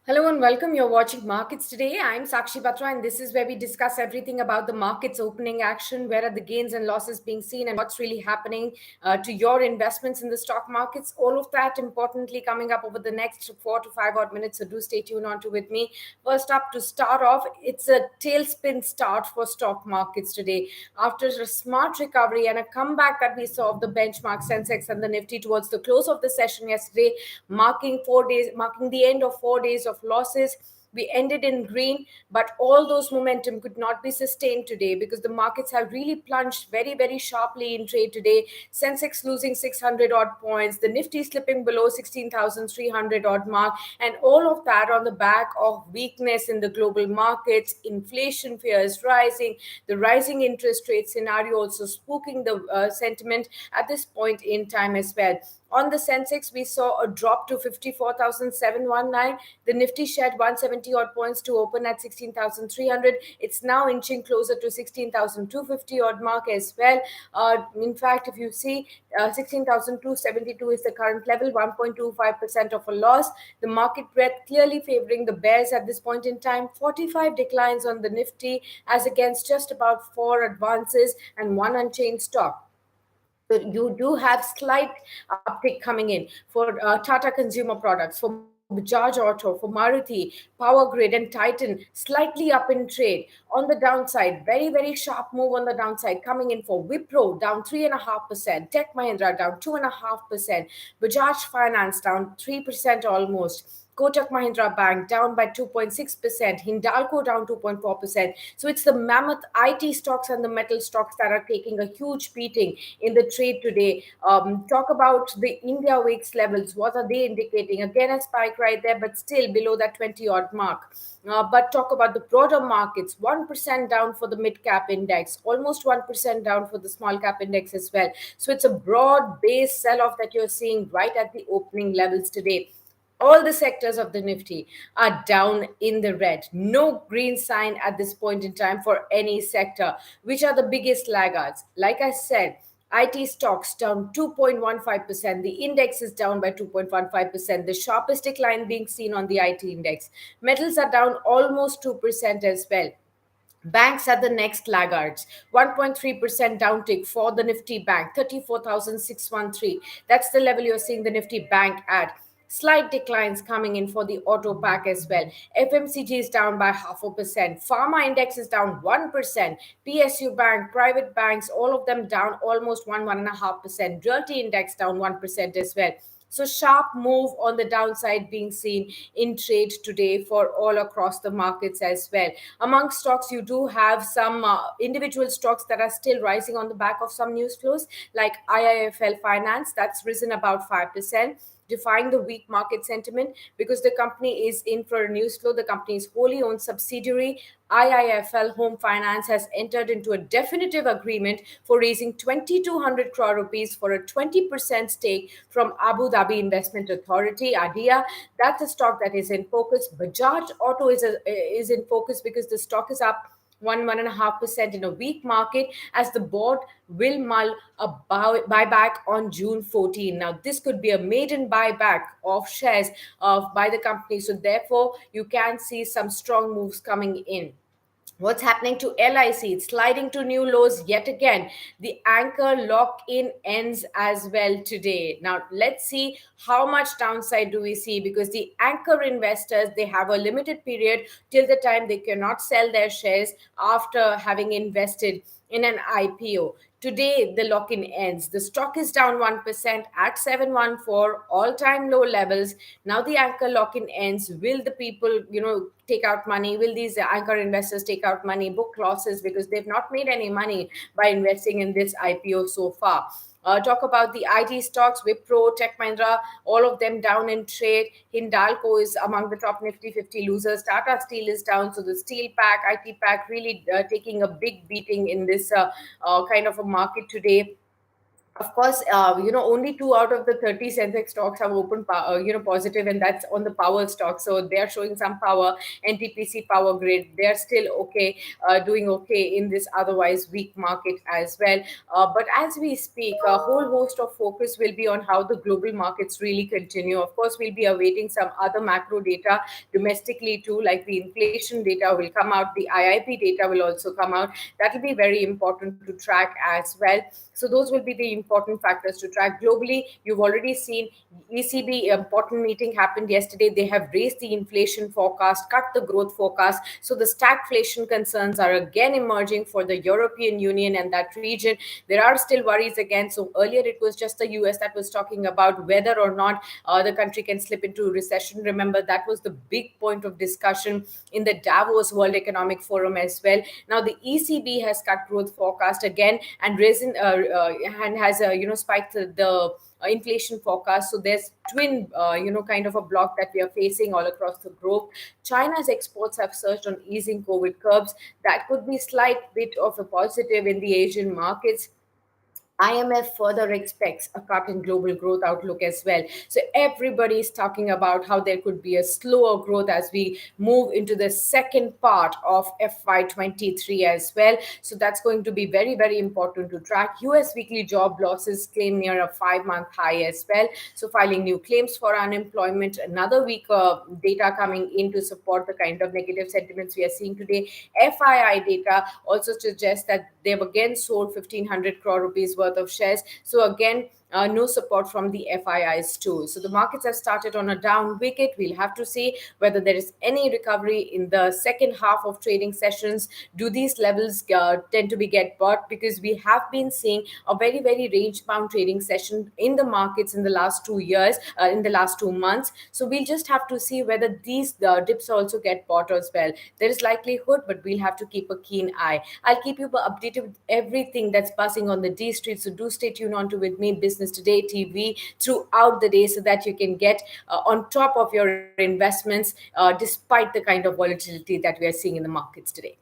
Hello and welcome. You're watching Markets Today. I'm Sakshi Batra, and this is where we discuss everything about the markets opening action, where are the gains and losses being seen, and what's really happening to your investments in the stock markets. All of that importantly coming up over the next 4 to 5 odd minutes. So do stay tuned on to with me. First up, to start off, it's a tailspin start for stock markets today. After a smart recovery and a comeback that we saw of the benchmark Sensex and the Nifty towards the close of the session yesterday, marking the end of 4 days of losses. We ended in green, but all those momentum could not be sustained today because the markets have really plunged very, very sharply in trade today. Sensex losing 600 odd points, the Nifty slipping below 16,300 odd mark, and all of that on the back of weakness in the global markets, inflation fears rising, the rising interest rate scenario also spooking the sentiment at this point in time as well. On the Sensex, we saw a drop to 54,719. The Nifty shed 170 odd points to open at 16,300. It's now inching closer to 16,250 odd mark as well. In fact, if you see, 16,272 is the current level, 1.25% of a loss. The market breadth clearly favoring the bears at this point in time. 45 declines on the Nifty as against just about 4 advances and 1 unchanged stock. So you do have slight uptick coming in for Tata Consumer Products, for Bajaj Auto, for Maruti, Power Grid, and Titan, slightly up in trade. On the downside, very, very sharp move on the downside coming in for Wipro, down 3.5%, Tech Mahindra down 2.5%, Bajaj Finance down 3% almost. Kotak Mahindra Bank down by 2.6%, Hindalco down 2.4%. So it's the mammoth IT stocks and the metal stocks that are taking a huge beating in the trade today. Talk about the India Wix levels. What are they indicating? Again, a spike right there, but still below that 20 odd mark. But talk about the broader markets, 1% down for the mid cap index, almost 1% down for the small cap index as well. So it's a broad base sell off that you're seeing right at the opening levels today. All the sectors of the Nifty are down in the red. No green sign at this point in time for any sector. Which are the biggest laggards? Like I said, IT stocks down 2.15%. The index is down by 2.15%. The sharpest decline being seen on the IT index. Metals are down almost 2% as well. Banks are the next laggards. 1.3% downtick for the Nifty Bank, 34,613. That's the level you're seeing the Nifty Bank at. Slight declines coming in for the auto pack as well. FMCG is down by 0.5%. Pharma index is down 1%. PSU Bank, private banks, all of them down almost 1.5%. Realty index down 1% as well. So sharp move on the downside being seen in trade today for all across the markets as well. Among stocks, you do have some individual stocks that are still rising on the back of some news flows, like IIFL Finance, that's risen about 5%, defying the weak market sentiment because the company is in for a news flow. The company's wholly owned subsidiary, IIFL Home Finance, has entered into a definitive agreement for raising 2,200 crore rupees for a 20% stake from Abu Dhabi Investment Authority, ADIA. That's a stock that is in focus. Bajaj Auto is in focus because the stock is up 1.5% in a weak market as the board will mull a buyback on June 14. Now, this could be a maiden buyback of shares by the company. So, therefore, you can see some strong moves coming in. What's happening to LIC? It's sliding to new lows yet again. The anchor lock in ends as well today. Now, let's see how much downside do we see because the anchor investors, they have a limited period till the time they cannot sell their shares after having invested in an IPO. Today, the lock in ends. The stock is down 1% at 714, all time low levels. Now, the anchor lock in ends. Will the people, take out money? Will these anchor investors take out money, book losses because they've not made any money by investing in this IPO so far? Talk about the IT stocks, Wipro, Tech Mahindra, all of them down in trade. Hindalco is among the top Nifty 50 losers. Tata Steel is down. So the steel pack, IT pack really taking a big beating in this kind of a market today. Of course, only 2 out of the 30 Sensex stocks have opened, positive, and that's on the power stock. So they are showing some power. NTPC Power Grid, they are still okay, doing okay in this otherwise weak market as well. But as we speak, a whole host of focus will be on how the global markets really continue. Of course, we'll be awaiting some other macro data domestically too, like the inflation data will come out, the IIP data will also come out. That will be very important to track as well. So those will be the important factors to track globally. You've already seen ECB important meeting happened yesterday. They have raised the inflation forecast, cut the growth forecast. So the stagflation concerns are again emerging for the European Union and that region. There are still worries again. So earlier it was just the US that was talking about whether or not the country can slip into recession. Remember, that was the big point of discussion in the Davos World Economic Forum as well. Now the ECB has cut growth forecast again and risen and has spiked the inflation forecast. So there's twin kind of a block that we are facing all across the globe. China's exports have surged on easing COVID curbs. That could be slight bit of a positive in the Asian markets. IMF further expects a cut in global growth outlook as well. So everybody is talking about how there could be a slower growth as we move into the second part of FY23 as well. So that's going to be very, very important to track. US weekly job losses claim near a 5-month high as well. So filing new claims for unemployment, another week data coming in to support the kind of negative sentiments we are seeing today. FII data also suggests that they've again sold 1,500 crore rupees worth of shares. So again, no support from the FIIs too. So the markets have started on a down wicket. We'll have to see whether there is any recovery in the second half of trading sessions. Do these levels tend to be get bought? Because we have been seeing a very, very range bound trading session in the markets in the last 2 years, in the last 2 months. So we'll just have to see whether these dips also get bought as well. There is likelihood, but we'll have to keep a keen eye. I'll keep you updated with everything that's passing on the D Street. So do stay tuned on to with me, Business Today TV, throughout the day so that you can get on top of your investments despite the kind of volatility that we are seeing in the markets today.